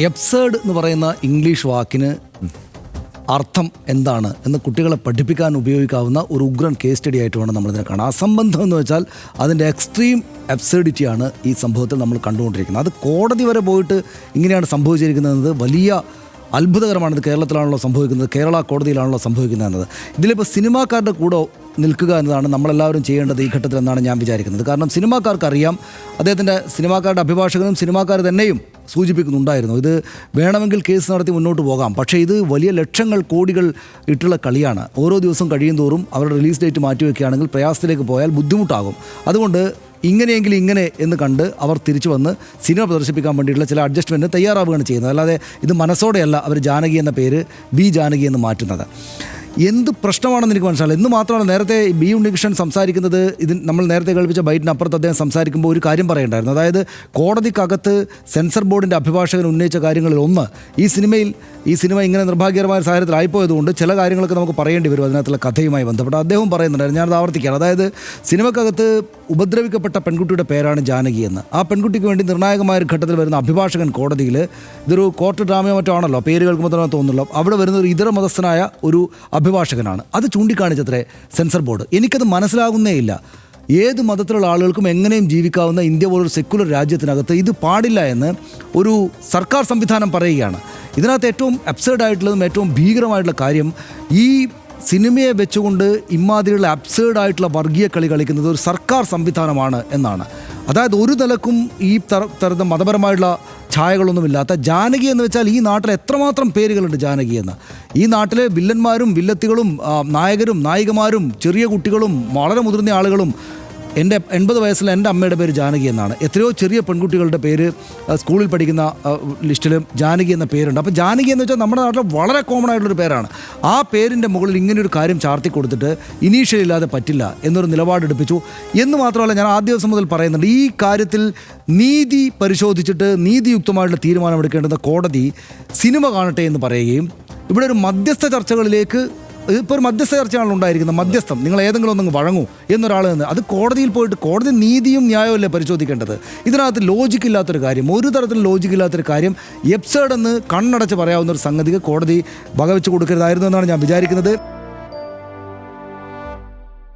എബ്സേർഡ് എന്ന് പറയുന്ന ഇംഗ്ലീഷ് വാക്കിന് അർത്ഥം എന്താണ് എന്ന് കുട്ടികളെ പഠിപ്പിക്കാൻ ഉപയോഗിക്കാവുന്ന ഒരു ഉഗ്രൻ കേസ് സ്റ്റഡി ആയിട്ട് വേണം നമ്മളിതിനെ കാണാം. അസംബന്ധം എന്ന് വെച്ചാൽ അതിൻ്റെ എക്സ്ട്രീം അബ്സേർഡിറ്റിയാണ് ഈ സംഭവത്തിൽ നമ്മൾ കണ്ടുകൊണ്ടിരിക്കുന്നത്. അത് കോടതി വരെ പോയിട്ട് ഇങ്ങനെയാണ് സംഭവിച്ചിരിക്കുന്നത്. വലിയ അത്ഭുതകരമാണ്. ഇത് കേരളത്തിലാണല്ലോ സംഭവിക്കുന്നത്, കേരള കോടതിയിലാണല്ലോ സംഭവിക്കുന്നത് എന്നത്. ഇതിലിപ്പോൾ സിനിമാക്കാരുടെ കൂടെ നിൽക്കുക എന്നതാണ് നമ്മളെല്ലാവരും ചെയ്യേണ്ടത് ഈ ഘട്ടത്തിൽ എന്നാണ് ഞാൻ വിചാരിക്കുന്നത്. കാരണം സിനിമാക്കാർക്കറിയാം, അദ്ദേഹത്തിൻ്റെ സിനിമാക്കാരുടെ അഭിഭാഷകനും സിനിമാക്കാർ തന്നെയും സൂചിപ്പിക്കുന്നുണ്ടായിരുന്നു, ഇത് വേണമെങ്കിൽ കേസ് നടത്തി മുന്നോട്ട് പോകാം. പക്ഷേ ഇത് വലിയ ലക്ഷങ്ങൾ കോടികൾ ഇട്ടുള്ള കളിയാണ്. ഓരോ ദിവസം കഴിയും തോറും അവരുടെ റിലീസ് ഡേറ്റ് മാറ്റിവെക്കുകയാണെങ്കിൽ പ്രയാസത്തിലേക്ക് പോയാൽ ബുദ്ധിമുട്ടാകും. അതുകൊണ്ട് ഇങ്ങനെയെങ്കിൽ ഇങ്ങനെ എന്ന് കണ്ട് അവർ തിരിച്ചു വന്ന് സിനിമ പ്രദർശിപ്പിക്കാൻ വേണ്ടിയിട്ടുള്ള ചില അഡ്ജസ്റ്റ്മെൻറ്റ് തയ്യാറാവുകയാണ് ചെയ്യുന്നത്. അല്ലാതെ ഇത് മനസ്സോടെയല്ല അവർ ജാനകി എന്ന പേര് ബി ജാനകി എന്ന് മാറ്റുന്നത്. എന്ത് പ്രശ്നമാണെന്ന് എനിക്ക് മനസ്സിലായില്ല. എന്ന് മാത്രമല്ല, നേരത്തെ ബി ഉണ്ണികൃഷ്ണൻ സംസാരിക്കുന്നത്, നമ്മൾ നേരത്തെ കേൾപ്പിച്ച ബൈറ്റിനപ്പുറത്ത് അദ്ദേഹം സംസാരിക്കുമ്പോൾ ഒരു കാര്യം പറയേണ്ടായിരുന്നു. അതായത് കോടതിക്കകത്ത് സെൻസർ ബോർഡിൻ്റെ അഭിഭാഷകൻ ഉന്നയിച്ച കാര്യങ്ങളിൽ ഒന്ന്, ഈ സിനിമ ഇങ്ങനെ നിർഭാഗ്യകരമായ സാഹചര്യത്തിലായിപ്പോയതുകൊണ്ട് ചില കാര്യങ്ങളൊക്കെ നമുക്ക് പറയേണ്ടി വരും അതിനകത്തുള്ള കഥയുമായി ബന്ധപ്പെട്ട്. അദ്ദേഹം പറയുന്നുണ്ടായിരുന്നു, ഞാനത് ആവർത്തിക്കുകയാണ്. അതായത് സിനിമക്കകത്ത് ഉപദ്രവിക്കപ്പെട്ട പെൺകുട്ടിയുടെ പേരാണ് ജാനകി എന്ന്. ആ പെൺകുട്ടിക്ക് വേണ്ടി നിർണായകമായ ഒരു ഘട്ടത്തിൽ വരുന്ന അഭിഭാഷകൻ കോടതിയിൽ, ഇതൊരു കോർട്ട് ഡ്രാമയോ മറ്റോ ആണല്ലോ, പേര് കേൾക്കുമ്പോൾ തന്നെ തോന്നുന്നല്ലോ, അവിടെ വരുന്ന ഒരു ഇതര മതസ്ഥനായ ഒരു അഭിഭാഷകനാണ്. അത് ചൂണ്ടിക്കാണിച്ചത്രേ സെൻസർ ബോർഡ്. എനിക്കത് മനസ്സിലാകുന്നേ ഇല്ല. ഏത് മതത്തിലുള്ള ആളുകൾക്കും എങ്ങനെയും ജീവിക്കാവുന്ന ഇന്ത്യ പോലൊരു സെക്യുലർ രാജ്യത്തിനകത്ത് ഇത് പാടില്ല എന്ന് ഒരു സർക്കാർ സംവിധാനം പറയുകയാണ്. ഇതിനകത്ത് ഏറ്റവും അബ്സേർഡായിട്ടുള്ളതും ഏറ്റവും ഭീകരമായിട്ടുള്ള കാര്യം, ഈ സിനിമയെ വെച്ചുകൊണ്ട് ഇമാതിരിയുള്ള അബ്സേർഡായിട്ടുള്ള വർഗീയ കളി കളിക്കുന്നത് ഒരു സർക്കാർ സംവിധാനമാണ് എന്നാണ്. അതായത് ഒരു നിലക്കും ഈ തരത്തിൽ മതപരമായിട്ടുള്ള ഛായകളൊന്നുമില്ലാത്ത ജാനകി എന്ന് വെച്ചാൽ ഈ നാട്ടിൽ എത്രമാത്രം പേരുകളുണ്ട് ജാനകി എന്ന്. ഈ നാട്ടിലെ വില്ലന്മാരും വില്ലത്തികളും നായകരും നായികമാരും ചെറിയ കുട്ടികളും വളരെ മുതിർന്ന ആളുകളും. എൻ്റെ 80 വയസ്സിൽ എൻ്റെ അമ്മയുടെ പേര് ജാനകി എന്നാണ്. എത്രയോ ചെറിയ പെൺകുട്ടികളുടെ പേര് സ്കൂളിൽ പഠിക്കുന്ന ലിസ്റ്റിലും ജാനകി എന്ന പേരുണ്ട്. അപ്പോൾ ജാനകി എന്ന് വെച്ചാൽ നമ്മുടെ നാട്ടിൽ വളരെ കോമൺ ആയിട്ടുള്ളൊരു പേരാണ്. ആ പേരിൻ്റെ മുകളിൽ ഇങ്ങനെയൊരു കാര്യം ചാർത്തി കൊടുത്തിട്ട് ഇനീഷ്യൽ ഇല്ലാതെ പറ്റില്ല എന്നൊരു നിലപാടെടുപ്പിച്ചു. എന്ന് മാത്രമല്ല, ഞാൻ ആദ്യ ദിവസം മുതൽ പറയുന്നുണ്ട്, ഈ കാര്യത്തിൽ നീതി പരിശോധിച്ചിട്ട് നീതിയുക്തമായിട്ടുള്ള തീരുമാനമെടുക്കേണ്ടുന്ന കോടതി സിനിമ കാണട്ടെ എന്ന് പറയുകയും ഇവിടെ ഒരു മധ്യസ്ഥ ചർച്ചകളിലേക്ക്, ഇപ്പോൾ ഒരു മധ്യസ്ഥ ചർച്ചയാണ് ഉണ്ടായിരിക്കുന്നത്, മധ്യസ്ഥം നിങ്ങൾ ഏതെങ്കിലും ഒന്നങ്ങ് വഴങ്ങൂ എന്നൊരാൾ നിന്ന്, അത് കോടതിയിൽ പോയിട്ട് കോടതി നീതിയും ന്യായവും അല്ലേ പരിശോധിക്കേണ്ടത്. ഇതിനകത്ത് ലോജിക്കില്ലാത്തൊരു കാര്യം, ഒരു തരത്തിലും ലോജിക്കില്ലാത്തൊരു കാര്യം, എബ്സേർഡ് എന്ന് കണ്ണടച്ച് പറയാവുന്ന ഒരു സംഗതിക്ക് കോടതി വകവെച്ച് കൊടുക്കരുതായിരുന്നു എന്നാണ് ഞാൻ വിചാരിക്കുന്നത്.